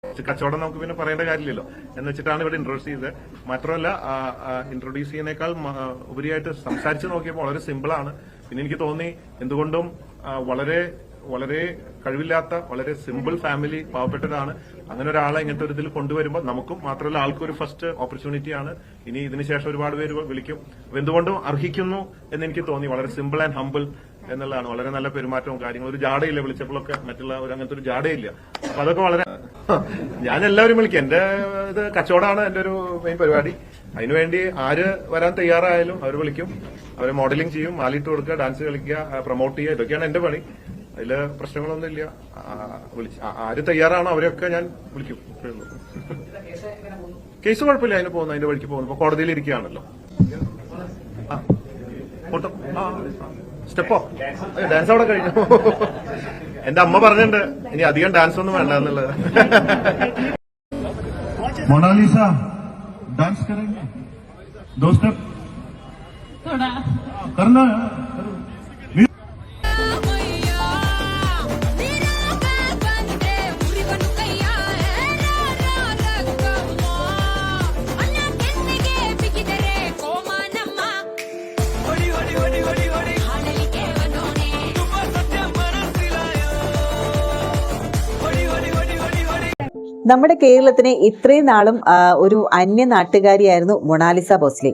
കച്ചവടം നമുക്ക് പിന്നെ പറയേണ്ട കാര്യമില്ലല്ലോ എന്ന് വെച്ചിട്ടാണ് ഇവിടെ ഇൻട്രൊഡ്യൂസ് ചെയ്തത്. മാത്രമല്ല ഇൻട്രൊഡ്യൂസ് ചെയ്യുന്നേക്കാൾ ഉപരിയായിട്ട് സംസാരിച്ച് നോക്കിയപ്പോൾ വളരെ സിമ്പിളാണ്. പിന്നെ എനിക്ക് തോന്നി എന്തുകൊണ്ടും വളരെ വളരെ കഴിവില്ലാത്ത വളരെ സിമ്പിൾ ഫാമിലി, പാവപ്പെട്ടതാണ്. അങ്ങനെ ഒരാളെ ഇങ്ങനത്തെ ഒരു ഇതിൽ കൊണ്ടുവരുമ്പോൾ നമുക്കും മാത്രമല്ല ആൾക്കും ഒരു ഫസ്റ്റ് ഓപ്പർച്യൂണിറ്റിയാണ്. ഇനി ഇതിനുശേഷം ഒരുപാട് പേര് വിളിക്കും. അപ്പൊ എന്തുകൊണ്ടും അർഹിക്കുന്നു എന്ന് എനിക്ക് തോന്നി. വളരെ സിമ്പിൾ ആൻഡ് ഹംബിൾ എന്നുള്ളതാണ്. വളരെ നല്ല പെരുമാറ്റവും കാര്യങ്ങളും. ഒരു ജാടയില്ല, വിളിച്ചപ്പോഴൊക്കെ മറ്റുള്ള അങ്ങനത്തെ ഒരു ജാടയില്ല. അപ്പൊ അതൊക്കെ വളരെ ഞാൻ എല്ലാവരും വിളിക്കും. എന്റെ ഇത് കച്ചവടമാണ് എന്റെ ഒരു മെയിൻ പരിപാടി. അതിനുവേണ്ടി ആര് വരാൻ തയ്യാറായാലും അവർ വിളിക്കും. അവരെ മോഡലിംഗ് ചെയ്യും, മാലിട്ട് കൊടുക്കുക, ഡാൻസ് കളിക്കുക, പ്രൊമോട്ട് ചെയ്യുക, ഇതൊക്കെയാണ് എന്റെ പണി. അതില് പ്രശ്നങ്ങളൊന്നുമില്ല. ആര് തയ്യാറാണോ അവരെയൊക്കെ ഞാൻ വിളിക്കും. കേസ് കുഴപ്പമില്ല, അതിന് പോകുന്നു, അതിന്റെ വഴിക്ക് പോകുന്നു. ഇപ്പൊ കോടതിയിൽ ഇരിക്കുകയാണല്ലോ. സ്റ്റെപ്പോ ഡാൻസ് അവിടെ കഴിഞ്ഞു. എന്റെ അമ്മ പറഞ്ഞിട്ടുണ്ട് ഇനി അധികം ഡാൻസ് ഒന്നും വേണ്ട എന്നുള്ളത്. मोनालिसा डांस करेंगे 2 स्टेप थोड़ा करना है. നമ്മുടെ കേരളത്തിന് ഇത്രയും നാളും ഒരു അന്യ നാട്ടുകാരിയായിരുന്നു മൊണാലിസ ഭോസ്ലെ.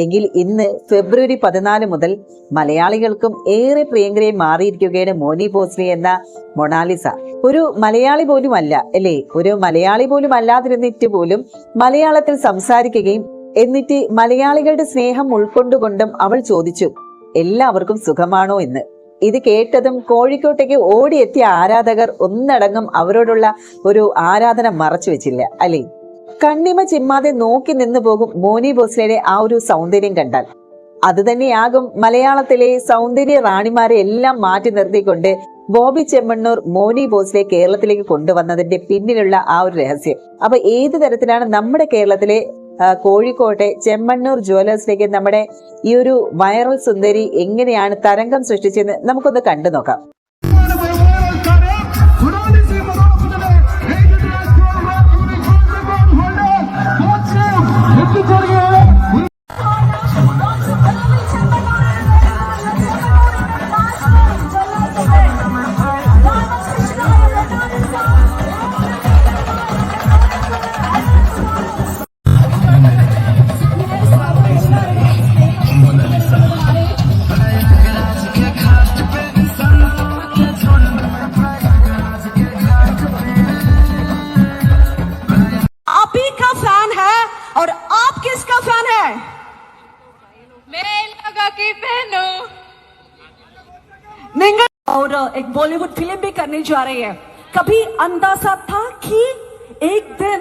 എങ്കിൽ ഇന്ന് ഫെബ്രുവരി 14 മുതൽ മലയാളികൾക്കും ഏറെ പ്രിയങ്കരയെ മാറിയിരിക്കുകയാണ് മോനി ഭോസ്ലെ എന്ന മൊണാലിസ. ഒരു മലയാളി പോലും അല്ല അല്ലേ, ഒരു മലയാളി പോലും അല്ലാതിരുന്നിട്ട് പോലും മലയാളത്തിൽ സംസാരിക്കുകയും എന്നിട്ട് മലയാളികളുടെ സ്നേഹം ഉൾക്കൊണ്ടുകൊണ്ടും അവൾ ചോദിച്ചു എല്ലാവർക്കും സുഖമാണോ എന്ന്. ഇത് കേട്ടതും കോഴിക്കോട്ടേക്ക് ഓടിയെത്തിയ ആരാധകർ ഒന്നടങ്കം അവരോടുള്ള ഒരു ആരാധന മറച്ചു വെച്ചില്ല അല്ലേ. കണ്ണിമ ചിമ്മാതെ നോക്കി നിന്നു പോകും മോനി ഭോസ്ലെയുടെ ആ ഒരു സൗന്ദര്യം കണ്ടാൽ. അത് തന്നെയാകും മലയാളത്തിലെ സൗന്ദര്യ റാണിമാരെ എല്ലാം മാറ്റി നിർത്തിക്കൊണ്ട് ബോബി ചെമ്മണ്ണൂർ മോനി ഭോസ്ലെ കേരളത്തിലേക്ക് കൊണ്ടുവന്നതിന്റെ പിന്നിലുള്ള ആ ഒരു രഹസ്യം. അപ്പൊ ഏത് തരത്തിലാണ് നമ്മുടെ കേരളത്തിലെ കോഴിക്കോട്ടെ ചെമ്മണ്ണൂർ ജുവലേഴ്സിലേക്ക് നമ്മുടെ ഈ ഒരു വൈറൽ സുന്ദരി എങ്ങനെയാണ് തരംഗം സൃഷ്ടിച്ചെന്ന് നമുക്കൊന്ന് കണ്ടു നോക്കാം. और आप किसका फैन है? मैं लगा की फैन हूं. और एक बॉलीवुड फिल्म भी करने जा रही है. कभी अंदाजा था कि एक दिन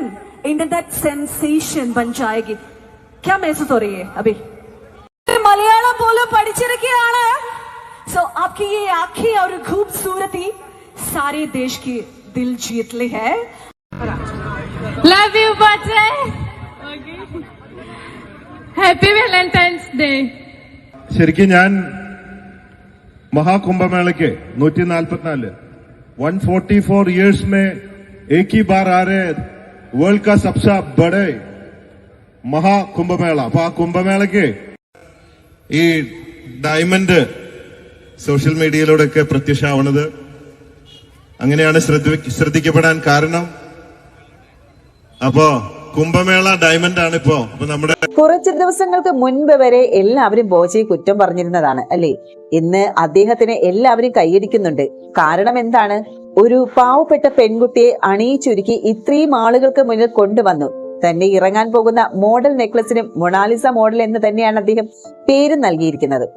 इंटरनेट सेंसेशन बन जाएगी? क्या महसूस हो रही है अभी? मलयालम बोलो പഠിച്ചിരിക്കുകയാണ്. सो आपकी ये आंखें और खूबसूरती सारे देश की दिल जीत ली है. Love you birthday. Happy Valentine's day. ശരിക്കും ഞാൻ महाकुंभमेले 144 144 इयर्स में एक ही बार आ रहे वर्ल्ड का सबसे बड़े महाकुंभमेला. അപ്പൊ ആ കുംഭമേളയ്ക്ക് ഈ ഡയമണ്ട് സോഷ്യൽ മീഡിയയിലൂടെയൊക്കെ പ്രത്യക്ഷമാവുന്നത് അങ്ങനെയാണ് ശ്രദ്ധിക്കപ്പെടാൻ കാരണം. അപ്പോ കുംഭമേള ഡയമണ്ട് ആണ് ഇപ്പോ. അപ്പൊ നമ്മുടെ കുറച്ച് ദിവസങ്ങൾക്ക് മുൻപ് വരെ എല്ലാവരും ബോജയെ കുറ്റം പറഞ്ഞിരുന്നതാണ് അല്ലേ. ഇന്ന് അദ്ദേഹത്തിന് എല്ലാവരും കൈയടിക്കുന്നുണ്ട്. കാരണം എന്താണ്? ഒരു പാവപ്പെട്ട പെൺകുട്ടിയെ അണിയിച്ചൊരുക്കി ഇത്രയും ആളുകൾക്ക് മുന്നിൽ കൊണ്ടുവന്നു. തന്നെ ഇറങ്ങാൻ പോകുന്ന മോഡൽ നെക്ലസിനും മൊണാലിസ മോഡൽ എന്ന് തന്നെയാണ് അദ്ദേഹം പേര് നൽകിയിരിക്കുന്നത്.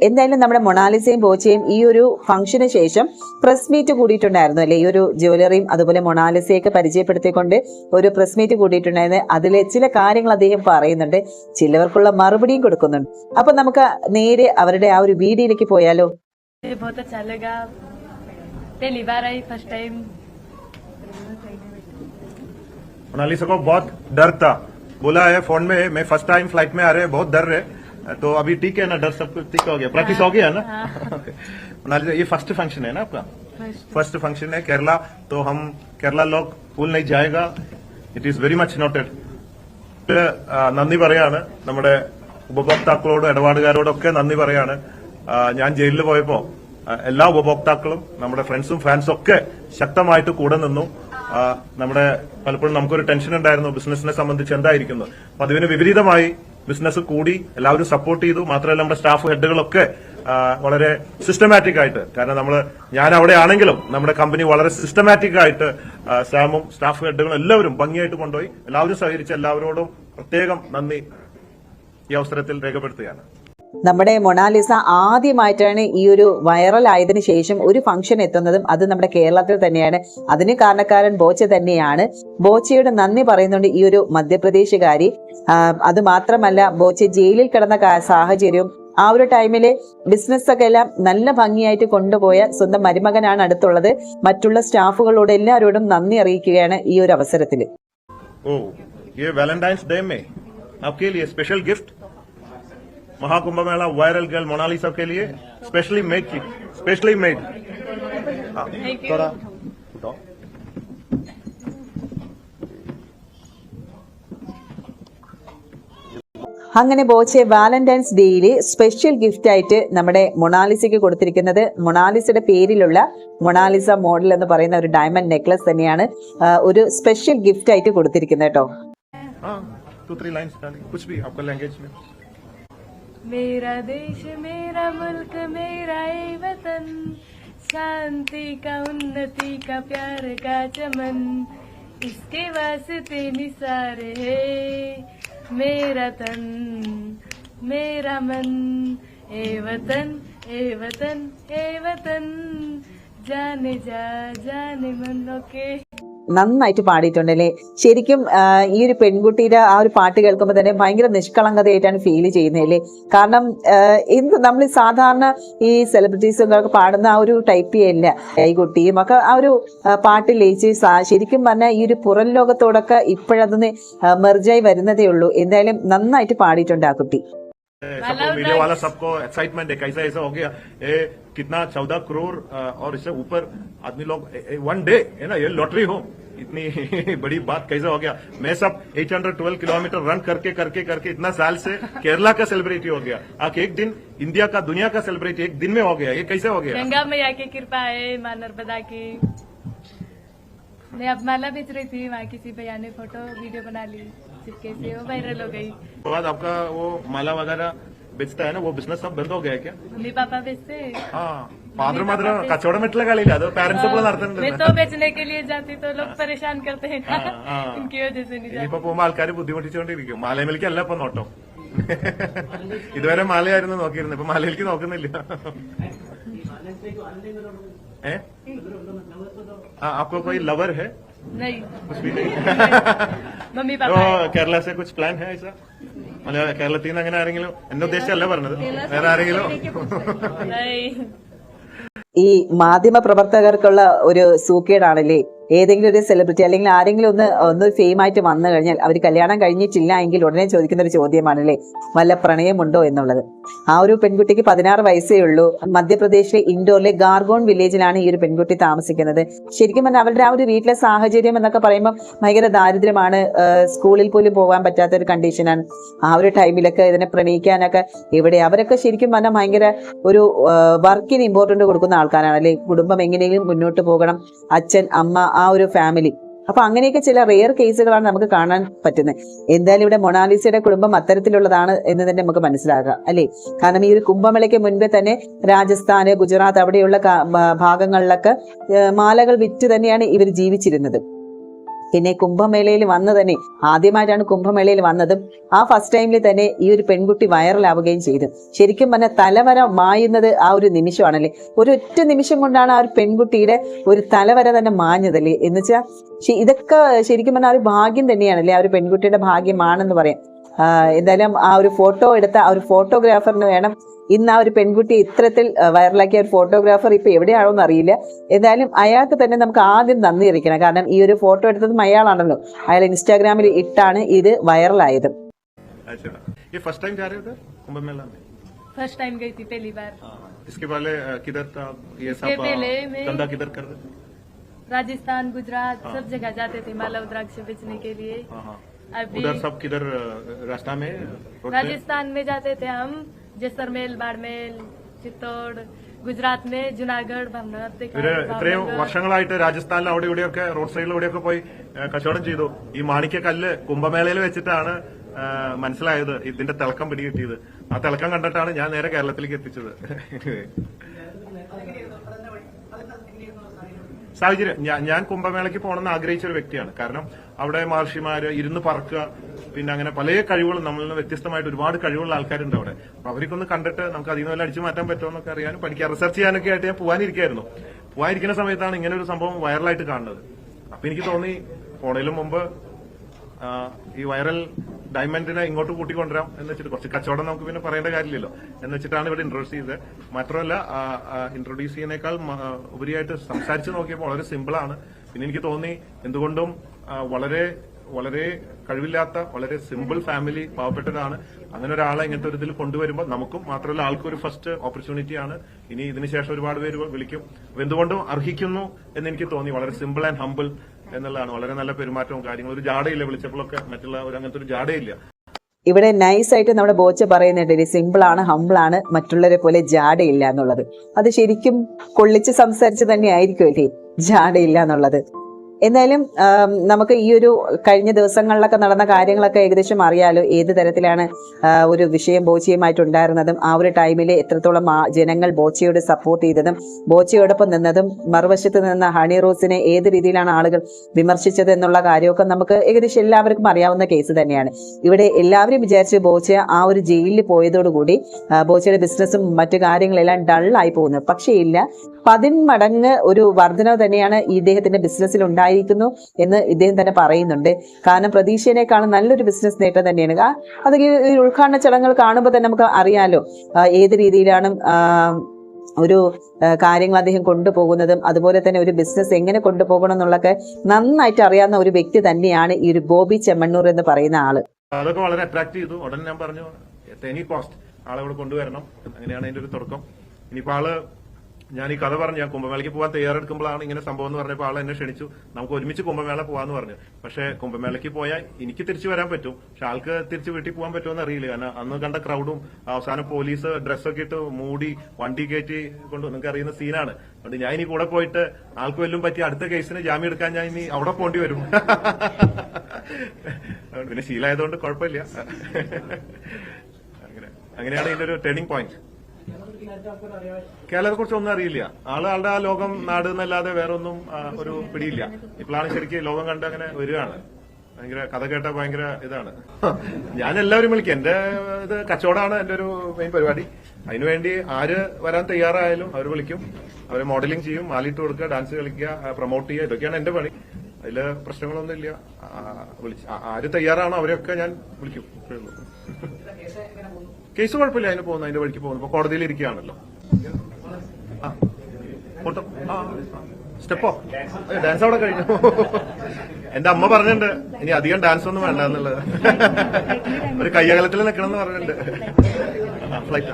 എന്തായാലും നമ്മുടെ മൊണാലിസയും ബോച്ചയും ഈ ഒരു ഫംഗ്ഷന് ശേഷം പ്രസ് മീറ്റ് കൂടിയിട്ടുണ്ടായിരുന്നു അല്ലെ. ഈ ഒരു ജ്വല്ലറിയും അതുപോലെ മൊണാലിസയൊക്കെ പരിചയപ്പെടുത്തിക്കൊണ്ട് ഒരു പ്രസ് മീറ്റ് കൂടിയിട്ടുണ്ടായിരുന്നു. അതിലെ ചില കാര്യങ്ങൾ അദ്ദേഹം പറയുന്നുണ്ട്, ചിലവർക്കുള്ള മറുപടിയും കൊടുക്കുന്നുണ്ട്. അപ്പൊ നമുക്ക് നേരെ അവരുടെ ആ ഒരു വീഡിയോയിലേക്ക് പോയാലോ. मोनालिसा को बहुत डर था. बोला है फोन में मैं फर्स्ट टाइम फ्लाइट में आ रहे बहुत डर रहे. तो अभी ठीक है ना, डर सब कुछ ठीक हो गया, प्रैक्टिस हो गया ना. मोनालिसा ये फर्स्ट फंक्शन है ना आपका? फर्स्ट फंक्शन है केरला. तो हम കേരള ലോക് ഭൂൽ नहीं जाएगा. It is very much noted. നന്ദി പറയാണ് നമ്മുടെ ഉപഭോക്താക്കളോടും ഇടപാടുകാരോടൊക്കെ നന്ദി പറയാണ്. ഞാൻ ജയിലിൽ പോയപ്പോ എല്ലാ ഉപഭോക്താക്കളും നമ്മുടെ ഫ്രണ്ട്സും ഫാൻസും ഒക്കെ ശക്തമായിട്ട് കൂടെ നിന്നു. നമ്മുടെ പലപ്പോഴും നമുക്കൊരു ടെൻഷൻ ഉണ്ടായിരുന്നു ബിസിനസിനെ സംബന്ധിച്ച് എന്തായിരിക്കുന്നു. അപ്പൊ അതിന് വിപരീതമായി ബിസിനസ് കൂടി, എല്ലാവരും സപ്പോർട്ട് ചെയ്തു. മാത്രമല്ല നമ്മുടെ സ്റ്റാഫ് ഹെഡുകളൊക്കെ വളരെ സിസ്റ്റമാറ്റിക് ആയിട്ട്, കാരണം ഞാൻ അവിടെ ആണെങ്കിലും നമ്മുടെ കമ്പനി വളരെ സിസ്റ്റമാറ്റിക് ആയിട്ട് സാമും സ്റ്റാഫ് ഹെഡുകളും എല്ലാവരും ഭംഗിയായിട്ട് കൊണ്ടുപോയി. എല്ലാവരും സഹകരിച്ച എല്ലാവരോടും പ്രത്യേകം നന്ദി ഈ അവസരത്തിൽ രേഖപ്പെടുത്തുകയാണ്. നമ്മുടെ മൊണാലിസ ആദ്യമായിട്ടാണ് ഈ ഒരു വൈറൽ ആയതിനു ശേഷം ഒരു ഫംഗ്ഷൻ എത്തുന്നതും അത് നമ്മുടെ കേരളത്തിൽ തന്നെയാണ്. അതിന് കാരണക്കാരൻ ബോച്ച തന്നെയാണ്. ബോച്ചയുടെ നന്ദി പറയുന്നുണ്ട് ഈ ഒരു മധ്യപ്രദേശുകാരി. അത് മാത്രമല്ല, ബോച്ച ജയിലിൽ കിടന്ന സാഹചര്യവും ആ ഒരു ടൈമില് ബിസിനസ് ഒക്കെ എല്ലാം നല്ല ഭംഗിയായിട്ട് കൊണ്ടുപോയ സ്വന്തം മരുമകനാണ് അടുത്തുള്ളത്. മറ്റുള്ള സ്റ്റാഫുകളോട് എല്ലാവരോടും നന്ദി അറിയിക്കുകയാണ് ഈ ഒരു അവസരത്തിൽ. ഓ, ये वैलेंटाइंस डे में आपके लिए स्पेशल गिफ्ट महाकुंभ मेला वायरल गर्ल मोनालिसा के लिए स्पेशली मेड. थोड़ा അങ്ങനെ ബോച്ചെ വാലന്റൈൻസ് ഡേയിൽ സ്പെഷ്യൽ ഗിഫ്റ്റ് ആയിട്ട് നമ്മുടെ മൊണാലിസയ്ക്ക് കൊടുത്തിരിക്കുന്നത് മൊണാലിസയുടെ പേരിലുള്ള മൊണാലിസ മോഡൽ എന്ന് പറയുന്ന ഒരു ഡയമണ്ട് നെക്ലസ് തന്നെയാണ് ഒരു സ്പെഷ്യൽ ഗിഫ്റ്റ് ആയിട്ട് കൊടുത്തിരിക്കുന്നത് കേട്ടോ. 2-3 लाइन्स कुछ भी आपका लैंग्वेज में. मेरा देश मेरा मुल्क मेरा ये वतन, शांति का उन्नति का प्यार का चमन, इसके वास्ते निसार है मेरा तन मेरा मन, ए वतन ए वतन ए वतन, जाने जा जाने मन. ओके, നന്നായിട്ട് പാടിയിട്ടുണ്ടല്ലേ. ശരിക്കും ഈ ഒരു പെൺകുട്ടിയുടെ ആ ഒരു പാട്ട് കേൾക്കുമ്പോൾ തന്നെ ഭയങ്കര നിഷ്കളങ്കതയായിട്ടാണ് ഫീൽ ചെയ്യുന്നതല്ലേ. കാരണം നമ്മൾ സാധാരണ ഈ സെലിബ്രിറ്റീസൊക്കെ പാടുന്ന ആ ഒരു ടൈപ്പ് ചെയ്യല്ല. ഈ കുട്ടിയും ഒക്കെ ആ ഒരു പാട്ട് ലയിച്ച് ശരിക്കും പറഞ്ഞാൽ ഈ ഒരു പുറം ലോകത്തോടൊക്കെ ഇപ്പോഴതൊന്ന് മെർജായി വരുന്നതേ ഉള്ളൂ. എന്തായാലും നന്നായിട്ട് പാടിയിട്ടുണ്ട് ആ കുട്ടി. सबको मीडिया वाला सबको एक्साइटमेंट है, कैसा ऐसा हो गया, कितना 14 करोड़ और इससे ऊपर आदमी लोग वन डे है ना, ये लॉटरी हो, इतनी बड़ी बात कैसे हो गया. मैं सब 812 किलोमीटर रन करके करके करके इतना साल से केरला का सेलिब्रिटी हो गया. आज एक दिन इंडिया का दुनिया का सेलिब्रिटी एक दिन में हो गया. ये कैसे हो गया? गंगा मैया की कृपा है, मां नर्मदा की. मैं अब माला बेच रही थी, वहाँ किसी भैया ने फोटो वीडियो बना ली, चिपके से वो वायरल हो गई. उसके बाद आपका वो माला वगैरह बेचता है ना, वो बिजनेस सब बंद हो गया है क्या? मम्मी पापा बेचते. ഫാദർ മദർ കച്ചവടം മറ്റുള്ള കളിയില്ല, അത് പാരന്റ്സ് ഇപ്പോൾ നടത്തുന്നുണ്ട്. मैं तो बेचने के लिए जाती तो लोग परेशान करते हैं ना, इनकी वजह से नहीं ഇനിയിപ്പോ പോകുമ്പോ ആൾക്കാർ ബുദ്ധിമുട്ടിച്ചുകൊണ്ടിരിക്കും. മാലയിലേക്കല്ല ഇപ്പൊ നോട്ടോ. ഇതുവരെ മാലയായിരുന്നു നോക്കിയിരുന്നത്, ഇപ്പൊ മാലയിലേക്ക് നോക്കുന്നില്ല. आपको कोई लवर है? नहीं, कुछ भी नहीं. मम्मी तो पापा. കേരള से कुछ प्लान है ऐसा? കേരളത്തിൽ നിന്ന് അങ്ങനെ ആരെങ്കിലും, എന്നെ ഉദ്ദേശിച്ചല്ല പറഞ്ഞത്, വേറെ ആരെങ്കിലും? नहीं. ഈ മാധ്യമ പ്രവർത്തകർക്കുള്ള ഒരു സൂക്കേടാണല്ലേ. ഏതെങ്കിലും ഒരു സെലിബ്രിറ്റി അല്ലെങ്കിൽ ആരെങ്കിലും ഒന്ന് ഫെയിം ആയിട്ട് വന്നു കഴിഞ്ഞാൽ അവർ കല്യാണം കഴിഞ്ഞിട്ടില്ല എങ്കിൽ ഉടനെ ചോദിക്കുന്ന ഒരു ചോദ്യമാണല്ലേ, വല്ല പ്രണയമുണ്ടോ എന്നുള്ളത്. ആ ഒരു പെൺകുട്ടിക്ക് 16 വയസ്സേ ഉള്ളൂ. മധ്യപ്രദേശിലെ ഇൻഡോറിലെ ഗാർഗോൺ വില്ലേജിലാണ് ഈ ഒരു പെൺകുട്ടി താമസിക്കുന്നത്. ശരിക്കും പറഞ്ഞാൽ അവരുടെ ആ ഒരു വീട്ടിലെ സാഹചര്യം എന്നൊക്കെ പറയുമ്പോൾ ഭയങ്കര ദാരിദ്ര്യമാണ്. സ്കൂളിൽ പോലും പോകാൻ പറ്റാത്ത ഒരു കണ്ടീഷനാണ്. ആ ഒരു ടൈമിലൊക്കെ ഇതിനെ പ്രണയിക്കാനൊക്കെ അവരൊക്കെ ശരിക്കും പറഞ്ഞാൽ ഭയങ്കര ഒരു വർക്കിന് ഇമ്പോർട്ടന്റ് കൊടുക്കുന്ന ആൾക്കാരാണ് അല്ലെ. കുടുംബം എങ്ങനെയെങ്കിലും മുന്നോട്ട് പോകണം, അച്ഛൻ അമ്മ ആ ഒരു ഫാമിലി. അപ്പൊ അങ്ങനെയൊക്കെ ചില റെയർ കേസുകളാണ് നമുക്ക് കാണാൻ പറ്റുന്നത്. എന്തായാലും ഇവിടെ മൊണാലിസയുടെ കുടുംബം അത്തരത്തിലുള്ളതാണ് എന്ന് തന്നെ നമുക്ക് മനസ്സിലാക്കാം അല്ലെ. കാരണം ഈ ഒരു കുംഭമേളയ്ക്ക് മുൻപേ തന്നെ രാജസ്ഥാന്, ഗുജറാത്ത് അവിടെയുള്ള ഭാഗങ്ങളിലൊക്കെ മാലകൾ വിറ്റ് തന്നെയാണ് ഇവർ ജീവിച്ചിരുന്നത്. പിന്നെ കുംഭമേളയിൽ വന്ന് തന്നെ ആദ്യമായിട്ടാണ് കുംഭമേളയിൽ വന്നതും ആ ഫസ്റ്റ് ടൈമിൽ തന്നെ ഈ ഒരു പെൺകുട്ടി വൈറലാവുകയും ചെയ്തു. ശരിക്കും പറഞ്ഞാൽ തലവര മായുന്നത് ആ ഒരു നിമിഷമാണല്ലേ. ഒരു ഒറ്റ നിമിഷം കൊണ്ടാണ് ആ ഒരു പെൺകുട്ടിയുടെ ഒരു തലവര തന്നെ മാഞ്ഞതല്ലേ. എന്ന് വെച്ചാൽ ഇതൊക്കെ ശരിക്കും പറഞ്ഞാൽ ഒരു ഭാഗ്യം തന്നെയാണല്ലേ, ആ ഒരു പെൺകുട്ടിയുടെ ഭാഗ്യമാണെന്ന് പറയാം. എന്തായാലും ആ ഒരു ഫോട്ടോ എടുത്ത ആ ഒരു ഫോട്ടോഗ്രാഫറിന് വേണം ഇന്ന് ആ ഒരു പെൺകുട്ടി ഇത്തരത്തിൽ വൈറലാക്കിയ ഒരു ഫോട്ടോഗ്രാഫർ ഇപ്പൊ എവിടെയാണോന്ന് അറിയില്ല. എന്തായാലും അയാൾക്ക് തന്നെ നമുക്ക് ആദ്യം നന്ദി അറിയിക്കണം. കാരണം ഈ ഒരു ഫോട്ടോ എടുത്തതും അയാളാണല്ലോ. അയാൾ ഇൻസ്റ്റാഗ്രാമിൽ ഇട്ടാണ് ഇത് വൈറലായത്. फर्स्ट टाइम जा रहे थे कुंभ मेला में? फर्स्ट टाइम गई थी पहली बार. इसके पहले किधर था ये सब इसके पहले मैं- धंधा किधर कर रहे? राजस्थान गुजरात सब जगह जाते थे माला रुद्राक्ष बेचने के लिए। हाँ। अभी उधर सब किधर रास्ता में रोड पे? राजस्थान में जाते थे हम, जैसलमेर, बाड़मेर, चित्तौड़, गुजरात में जूनागढ़, भावनगर। ഇവര് ഇത്രയും വർഷങ്ങളായിട്ട് രാജസ്ഥാനിൽ അവിടെ ഇവിടെയൊക്കെ റോഡ് സൈഡിലൂടെയൊക്കെ പോയി കച്ചവടം ചെയ്തു. ഈ മാണിക്യ കല്ല് കുംഭമേളയിൽ വെച്ചിട്ടാണ് മനസ്സിലായത്, ഇതിന്റെ തിളക്കം പിടികിട്ടിയത്. ആ തിളക്കം കണ്ടിട്ടാണ് ഞാൻ നേരെ കേരളത്തിലേക്ക് എത്തിച്ചത്. സാഹചര്യം, ഞാൻ കുംഭമേളയ്ക്ക് പോകണമെന്ന് ആഗ്രഹിച്ച ഒരു വ്യക്തിയാണ്. കാരണം അവിടെ മഹർഷിമാര് ഇരുന്ന് പറക്കുക, പിന്നെ അങ്ങനെ പല കഴിവുകളും നമ്മളിൽ നിന്ന് വ്യത്യസ്തമായിട്ട് ഒരുപാട് കഴിവുള്ള ആൾക്കാരുണ്ട് അവിടെ. അപ്പൊ അവർക്കൊന്ന് കണ്ടിട്ട് നമുക്ക് അതിൽ നിന്ന് വല്ല അടിച്ചു മാറ്റാൻ പറ്റുമോ എന്നൊക്കെ അറിയാനും പഠിക്കാൻ, റിസർച്ച് ചെയ്യാനൊക്കെ ആയിട്ട് ഞാൻ പോവാനിരിക്കുന്ന സമയത്താണ് ഇങ്ങനെ ഒരു സംഭവം വൈറലായിട്ട് കാണുന്നത്. അപ്പൊ എനിക്ക് തോന്നി പോണതിലും മുമ്പ് ഈ വൈറൽ ഡയമണ്ടിനെ ഇങ്ങോട്ട് കൂട്ടിക്കൊണ്ടുവരാം എന്ന് വെച്ചിട്ട്, കുറച്ച് കച്ചവടം നമുക്ക് പിന്നെ പറയേണ്ട കാര്യമില്ലല്ലോ എന്ന് വെച്ചിട്ടാണ് ഇവിടെ ഇൻട്രൊഡ്യൂസ് ചെയ്തത്. മാത്രമല്ല ഇൻട്രൊഡ്യൂസ് ചെയ്യുന്നേക്കാൾ ഉപരിയായിട്ട് സംസാരിച്ച് നോക്കിയപ്പോൾ വളരെ സിമ്പിളാണ്. പിന്നെ എനിക്ക് തോന്നി എന്തുകൊണ്ടും വളരെ വളരെ കഴിവില്ലാത്ത വളരെ സിമ്പിൾ ഫാമിലി, പാവപ്പെട്ടതാണ്. അങ്ങനെ ഒരാളെ ഇങ്ങനത്തെ ഒരു ഇതിൽ കൊണ്ടുവരുമ്പോൾ നമുക്കും മാത്രമല്ല ആൾക്കും ഒരു ഫസ്റ്റ് ഓപ്പർച്യൂണിറ്റിയാണ്. ഇനി ഇതിനുശേഷം ഒരുപാട് പേര് വിളിക്കും. അപ്പൊ എന്തുകൊണ്ടും അർഹിക്കുന്നു എന്ന് എനിക്ക് തോന്നി. വളരെ സിമ്പിൾ ആൻഡ് ഹമ്പിൾ എന്നുള്ളതാണ്. വളരെ നല്ല പെരുമാറ്റവും കാര്യങ്ങളും. ഒരു ജാടയില്ല, വിളിച്ചപ്പോഴൊക്കെ മറ്റുള്ള അങ്ങനത്തെ ഒരു ജാടയില്ല. ഇവിടെ നൈസായിട്ട് നമ്മുടെ ബോച്ച പറയുന്നുണ്ട്, സിമ്പിൾ ആണ്, ഹമ്പിൾ ആണ്, മറ്റുള്ളവരെ പോലെ ജാടയില്ല എന്നുള്ളത്. അത് ശരിക്കും കൊള്ളിച്ച് സംസാരിച്ച് തന്നെ ആയിരിക്കും അല്ലേ ജാടയില്ല എന്നുള്ളത്. എന്തായാലും നമുക്ക് ഈ ഒരു കഴിഞ്ഞ ദിവസങ്ങളിലൊക്കെ നടന്ന കാര്യങ്ങളൊക്കെ ഏകദേശം അറിയാലോ. ഏത് തരത്തിലാണ് ഒരു വിഷയം ബോച്ചയുമായിട്ടുണ്ടായിരുന്നതും ആ ഒരു ടൈമിൽ എത്രത്തോളം ജനങ്ങൾ ബോച്ചയോട് സപ്പോർട്ട് ചെയ്തതും ബോച്ചയോടൊപ്പം നിന്നതും മറുവശത്ത് നിന്ന ഹണി റോസിനെ ഏത് രീതിയിലാണ് ആളുകൾ വിമർശിച്ചത് എന്നുള്ള കാര്യമൊക്കെ നമുക്ക് ഏകദേശം എല്ലാവർക്കും അറിയാവുന്ന കേസ് തന്നെയാണ്. ഇവിടെ എല്ലാവരും വിചാരിച്ച് ബോച്ച ആ ഒരു ജയിലിൽ പോയതോടുകൂടി ബോച്ചയുടെ ബിസിനസ്സും മറ്റു കാര്യങ്ങളെല്ലാം ഡള്ളായി പോകുന്നു. പക്ഷേ ഇല്ല, 10 മടങ്ങ് ഒരു വർധനവ് തന്നെയാണ് ഇദ്ദേഹത്തിന്റെ ബിസിനസ്സിൽ ഉണ്ടായിരിക്കുന്നു എന്ന് ഇദ്ദേഹം തന്നെ പറയുന്നുണ്ട്. കാരണം പ്രതീക്ഷേനേക്കാളും നല്ലൊരു ബിസിനസ് നേട്ടം തന്നെയാണ്. അത് ഈ ഉദ്ഘാടന ചടങ്ങുകൾ കാണുമ്പോൾ തന്നെ നമുക്ക് അറിയാലോ ഏത് രീതിയിലാണ് ഒരു കാര്യങ്ങൾ അദ്ദേഹം കൊണ്ടുപോകുന്നതും അതുപോലെ തന്നെ ഒരു ബിസിനസ് എങ്ങനെ കൊണ്ടുപോകണം എന്നുള്ളതൊക്കെ നന്നായിട്ട് അറിയാവുന്ന ഒരു വ്യക്തി തന്നെയാണ് ഈ ഒരു ബോബി ചെമ്മണ്ണൂർ എന്ന് പറയുന്ന ആള്. അതൊക്കെ വളരെ അട്രാക്ട് ചെയ്തു. ഉടനെ ഞാൻ പറഞ്ഞു എനി കോസ്റ്റ് ആളെ ഇവിടെ കൊണ്ടുവരണം. അങ്ങനെയാണ് അതിന്റെ ഒരു തുടക്കം. ഇനിയിപ്പോ ആള്, ഞാൻ ഈ കഥ പറഞ്ഞു, ഞാൻ കുംഭമേളയ്ക്ക് പോകാൻ തയ്യാറെടുക്കുമ്പോഴാണ് ഇങ്ങനെ സംഭവം എന്ന് പറഞ്ഞപ്പോൾ ആൾ എന്നെ ക്ഷണിച്ചു, നമുക്ക് ഒരുമിച്ച് കുംഭമേള പോകാന്ന് പറഞ്ഞു. പക്ഷെ കുംഭമേളയ്ക്ക് പോയാൽ എനിക്ക് തിരിച്ചു വരാൻ പറ്റും, പക്ഷെ ആൾക്ക് തിരിച്ച് വീട്ടിൽ പോകാൻ പറ്റുമെന്ന് അറിയില്ല. കാരണം അന്ന് കണ്ട ക്രൗഡും അവസാനം പോലീസ് ഡ്രസ്സൊക്കെ ഇട്ട് മൂടി വണ്ടി കയറ്റി കൊണ്ട് നിങ്ങൾക്ക് അറിയുന്ന സീനാണ്. അതുകൊണ്ട് ഞാൻ ഇനി കൂടെ പോയിട്ട് ആൾക്ക് വല്ലതും പറ്റി അടുത്ത കേസിന് ജാമ്യം എടുക്കാൻ ഞാൻ ഇനി അവിടെ പോണ്ടി വരും. പിന്നെ ശീലമായതുകൊണ്ട് കുഴപ്പമില്ല. അങ്ങനെയാണ് ഇതിന്റെ ഒരു ടേണിംഗ് പോയിന്റ്. കേരളത്തെ കുറിച്ച് ഒന്നും അറിയില്ല. ആളുടെ ആ ലോകം നാട് എന്നല്ലാതെ വേറെ ഒന്നും ഒരു പിടിയില്ല. ഇപ്പോഴാണ് ശരിക്കും ലോകം കണ്ട് അങ്ങനെ വരികയാണ്. ഭയങ്കര കഥ കേട്ട ഭയങ്കര ഇതാണ്. ഞാൻ എല്ലാവരും വിളിക്കും. എന്റെ ഇത് കച്ചവടമാണ് എന്റെ ഒരു മെയിൻ പരിപാടി. അതിനുവേണ്ടി ആര് വരാൻ തയ്യാറായാലും അവർ വിളിക്കും. അവരെ മോഡലിംഗ് ചെയ്യും, മാലിട്ട് കൊടുക്കുക, ഡാൻസ് കളിക്കുക, പ്രൊമോട്ട് ചെയ്യുക, ഇതൊക്കെയാണ് എന്റെ പണി. അതില് പ്രശ്നങ്ങളൊന്നും ഇല്ല. ആര് തയ്യാറാണോ അവരെയൊക്കെ ഞാൻ വിളിക്കും. കേസ് കുഴപ്പമില്ല, അതിന് പോകുന്നു, അതിന്റെ വഴിക്ക് പോകുന്നു. ഇപ്പൊ കോടതിയിൽ ഇരിക്കുകയാണല്ലോ. സ്റ്റെപ്പോ ഡാൻസ് അവിടെ കഴിഞ്ഞു. എന്റെ അമ്മ പറഞ്ഞിട്ടുണ്ട് ഇനി അധികം ഡാൻസ് ഒന്നും വേണ്ട എന്നുള്ളത്. ഒരു കയ്യകലത്തിൽ നിൽക്കണം എന്ന് പറഞ്ഞിട്ടുണ്ട്. ഫ്ലൈറ്റ്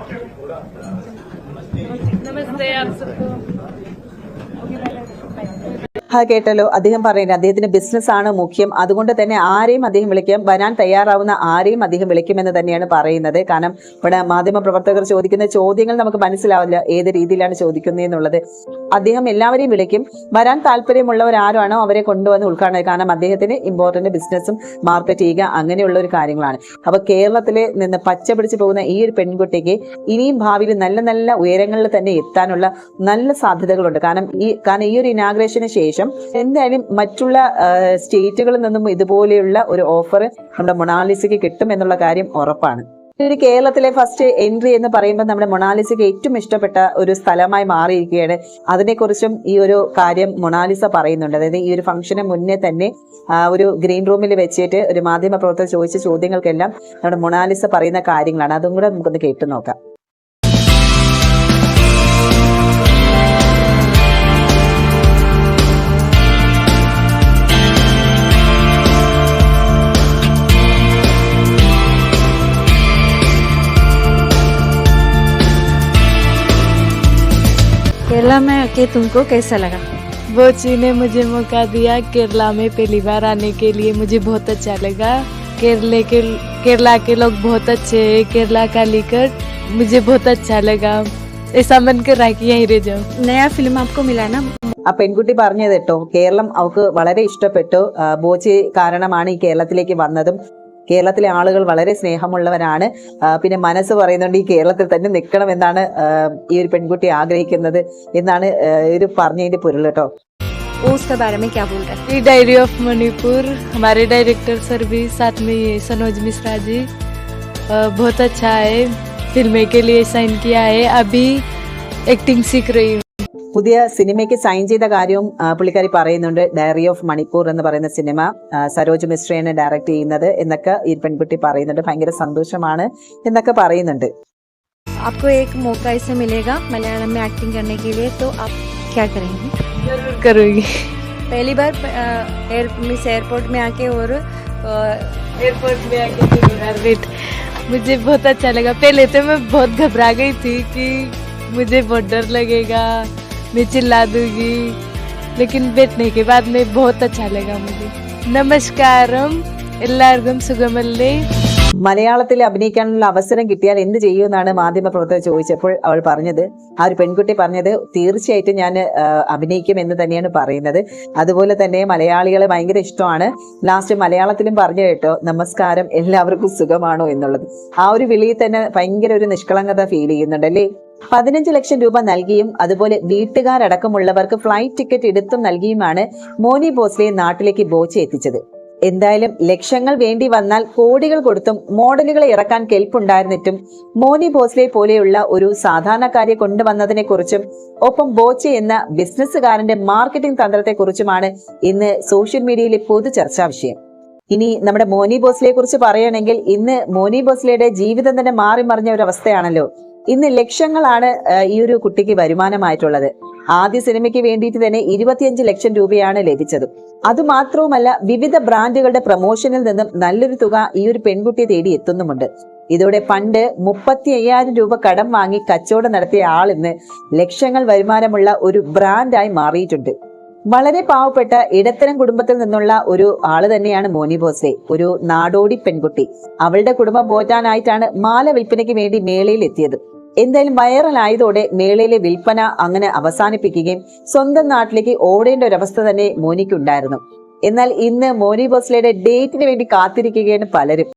കേട്ടല്ലോ, അദ്ദേഹം പറയുന്നത് അദ്ദേഹത്തിന്റെ ബിസിനസ് ആണ് മുഖ്യം. അതുകൊണ്ട് തന്നെ ആരെയും അദ്ദേഹം വിളിക്കാം, വരാൻ തയ്യാറാവുന്ന ആരെയും അദ്ദേഹം വിളിക്കുമെന്ന് തന്നെയാണ് പറയുന്നത്. കാരണം ഇവിടെ മാധ്യമ പ്രവർത്തകർ ചോദിക്കുന്ന ചോദ്യങ്ങൾ നമുക്ക് മനസ്സിലാവില്ല ഏത് രീതിയിലാണ് ചോദിക്കുന്നതെന്നുള്ളത്. അദ്ദേഹം എല്ലാവരെയും വിളിക്കും. വരാൻ താല്പര്യമുള്ളവർ ആരാണോ അവരെ കൊണ്ടുവന്ന് ഉദ്ഘാടനം. കാരണം അദ്ദേഹത്തിന് ഇമ്പോർട്ടന്റ് ബിസിനസ്സും മാർക്കറ്റ് ചെയ്യുക അങ്ങനെയുള്ള ഒരു കാര്യങ്ങളാണ്. അപ്പൊ കേരളത്തിലെ നിന്ന് പച്ച പിടിച്ചു പോകുന്ന ഈ ഒരു പെൺകുട്ടിക്ക് ഇനിയും ഭാവിയിൽ നല്ല നല്ല ഉയരങ്ങളിൽ തന്നെ എത്താനുള്ള നല്ല സാധ്യതകളുണ്ട്. കാരണം ഈ ഒരു ഇനാഗ്രേഷന് ശേഷം എന്തായാലും മറ്റുള്ള സ്റ്റേറ്റുകളിൽ നിന്നും ഇതുപോലെയുള്ള ഒരു ഓഫർ നമ്മുടെ മൊണാലിസയ്ക്ക് കിട്ടും എന്നുള്ള കാര്യം ഉറപ്പാണ്. ഒരു കേരളത്തിലെ ഫസ്റ്റ് എൻട്രി എന്ന് പറയുമ്പോൾ നമ്മുടെ മൊണാലിസയ്ക്ക് ഏറ്റവും ഇഷ്ടപ്പെട്ട ഒരു സ്ഥലമായി മാറിയിരിക്കുകയാണ്. അതിനെക്കുറിച്ചും ഈ ഒരു കാര്യം മൊണാലിസ പറയുന്നുണ്ട്. അതായത് ഈ ഒരു ഫംഗ്ഷന് മുന്നേ തന്നെ ഒരു ഗ്രീൻ റൂമിൽ വെച്ചിട്ട് ഒരു മാധ്യമ പ്രവർത്തകർ ചോദിച്ച ചോദ്യങ്ങൾക്കെല്ലാം നമ്മുടെ മൊണാലിസ പറയുന്ന കാര്യങ്ങളാണ്. അതും കൂടെ നമുക്കൊന്ന് കേട്ടു നോക്കാം. केरला में आके तुमको कैसा लगा? बोची ने मुझे मौका दिया केरला में पहली बार आने के लिए, मुझे बहुत अच्छा लगा। केरला के लोग बहुत अच्छे हैं, केरला का लीकर मुझे बहुत अच्छा लगा। ऐसा मन कर रहा है कि यहीं रह जाऊं। नया फिल्म आपको मिला है ना, ആ പെൺകുട്ടി പറഞ്ഞത് കേട്ടോ, കേരളം അവൾക്ക് വളരെ ഇഷ്ടപ്പെട്ടു. ബോച്ചി കാരണമാണ് ഈ കേരളത്തിലേക്ക് വന്നതും. കേരളത്തിലെ ആളുകൾ വളരെ സ്നേഹമുള്ളവരാണ്. പിന്നെ മനസ്സ് പറയുന്നുണ്ട് ഈ കേരളത്തിൽ തന്നെ നിൽക്കണം എന്നാണ് ഈ ഒരു പെൺകുട്ടി ആഗ്രഹിക്കുന്നത് എന്നാണ് ഒരു പറഞ്ഞതിന്റെ പൊരുൾ കേട്ടോ. वो उसके बारे में क्या बोल रहे हैं? डायरी ऑफ मणिपुर, हमारे डायरेक्टर सर भी साथ में, ये सनोज मिश्रा जी बहुत अच्छा है, फिल्म के लिए साइन किया है, अभी एक्टिंग सीख रही हूँ। പുതിയ സിനിമയ്ക്ക് സൈൻ ചെയ്ത കാര്യവും പുള്ളിക്കാരി പറയുന്നുണ്ട്. ഡയറി ഓഫ് മണിപ്പൂർ എന്ന് പറയുന്ന സിനിമ സരോജ് മിശ്രയാണ് ഡയറക്ട് ചെയ്യുന്നത് എന്നൊക്കെ ഈ പെൺകുട്ടി പറയുന്നുണ്ട്. ഭയങ്കര സന്തോഷമാണ് എന്നൊക്കെ പറയുന്നുണ്ട്. आपको एक मौका इससे मिलेगा मलयालम में एक्टिंग करने के लिए, तो आप क्या करेंगे? जरूर करूँगी। पहली बार मिस एयरपोर्ट में आके और एयरपोर्ट में आके पहली बार वेट, मुझे बहुत अच्छा लगा। पहले तो मैं बहुत घबरा गई थी कि मुझे बहुत डर लगेगा, मैं चिल्ला दूंगी, लेकिन बैठने के बाद में बहुत अच्छा लगा मुझे। नमस्कारम എല്ലാവർക്കും സുഖമല്ലേ? മലയാളത്തിൽ അഭിനയിക്കാനുള്ള അവസരം കിട്ടിയാൽ എന്ത് ചെയ്യുമെന്നാണ് മാധ്യമപ്രവർത്തകർ ചോദിച്ചപ്പോൾ അവൾ പറഞ്ഞത്, ആ ഒരു പെൺകുട്ടി പറഞ്ഞത്, തീർച്ചയായിട്ടും ഞാൻ അഭിനയിക്കും എന്ന് തന്നെയാണ് പറയുന്നത്. അതുപോലെ തന്നെ മലയാളികളെ ഭയങ്കര ഇഷ്ടമാണ്. ലാസ്റ്റ് മലയാളത്തിലും പറഞ്ഞു കേട്ടോ, നമസ്കാരം എല്ലാവർക്കും സുഖമാണോ എന്നുള്ളത്. ആ ഒരു വിളിയിൽ തന്നെ ഭയങ്കര ഒരു നിഷ്കളങ്കത ഫീൽ ചെയ്യുന്നുണ്ടല്ലേ. 15 ലക്ഷം രൂപ നൽകിയും അതുപോലെ വീട്ടുകാരടക്കമുള്ളവർക്ക് ഫ്ലൈറ്റ് ടിക്കറ്റ് എടുത്തും നൽകിയുമാണ് മോനി ഭോസ്ലെ നാട്ടിലേക്ക് ബോച്ചി എത്തിച്ചത്. എന്തായാലും ലക്ഷങ്ങൾ വേണ്ടി വന്നാൽ കോടികൾ കൊടുത്തും മോഡലുകളെ ഇറക്കാൻ കെൽപ്പുണ്ടായിരുന്നിട്ടും മോനി ഭോസ്ലെ പോലെയുള്ള ഒരു സാധാരണക്കാരെ കൊണ്ടുവന്നതിനെ കുറിച്ചും ഒപ്പം ബോച്ചെ എന്ന ബിസിനസ്സുകാരന്റെ മാർക്കറ്റിംഗ് തന്ത്രത്തെക്കുറിച്ചുമാണ് ഇന്ന് സോഷ്യൽ മീഡിയയിലെ പൊതു ചർച്ചാ വിഷയം. ഇനി നമ്മുടെ മോനി ഭോസ്ലെയെ കുറിച്ച് പറയുകയാണെങ്കിൽ ഇന്ന് മോനി ഭോസ്ലെയുടെ ജീവിതം തന്നെ മാറി മറിഞ്ഞ ഒരു അവസ്ഥയാണല്ലോ. ഇന്ന് ലക്ഷങ്ങളാണ് ഈ ഒരു കുട്ടിക്ക് വരുമാനമായിട്ടുള്ളത്. ആദ്യ സിനിമയ്ക്ക് വേണ്ടിയിട്ട് തന്നെ 25 ലക്ഷം രൂപയാണ് ലഭിച്ചത്. അതുമാത്രവുമല്ല, വിവിധ ബ്രാൻഡുകളുടെ പ്രൊമോഷനിൽ നിന്നും നല്ലൊരു തുക ഈ ഒരു പെൺകുട്ടിയെ തേടി എത്തുന്നുമുണ്ട്. ഇതോടെ പണ്ട് 35,000 രൂപ കടം വാങ്ങി കച്ചവടം നടത്തിയ ആൾ ഇന്ന് ലക്ഷങ്ങൾ വരുമാനമുള്ള ഒരു ബ്രാൻഡായി മാറിയിട്ടുണ്ട്. വളരെ പാവപ്പെട്ട ഇടത്തരം കുടുംബത്തിൽ നിന്നുള്ള ഒരു ആള് തന്നെയാണ് മോനി ഭോസ്ലെ, ഒരു നാടോടി പെൺകുട്ടി. അവളുടെ കുടുംബം പോറ്റാനായിട്ടാണ് മാല വിൽപ്പനയ്ക്ക് വേണ്ടി മേളയിൽ എത്തിയത്. എന്തായാലും വൈറലായതോടെ മേളയിലെ വിൽപ്പന അങ്ങനെ അവസാനിപ്പിക്കുകയും സ്വന്തം നാട്ടിലേക്ക് ഓടേണ്ട ഒരവസ്ഥ തന്നെ മോനിക്കുണ്ടായിരുന്നു. എന്നാൽ ഇന്ന് മോനി ഭോസ്ലെയുടെ ഡേറ്റിന് വേണ്ടി കാത്തിരിക്കുകയാണ് പലരും.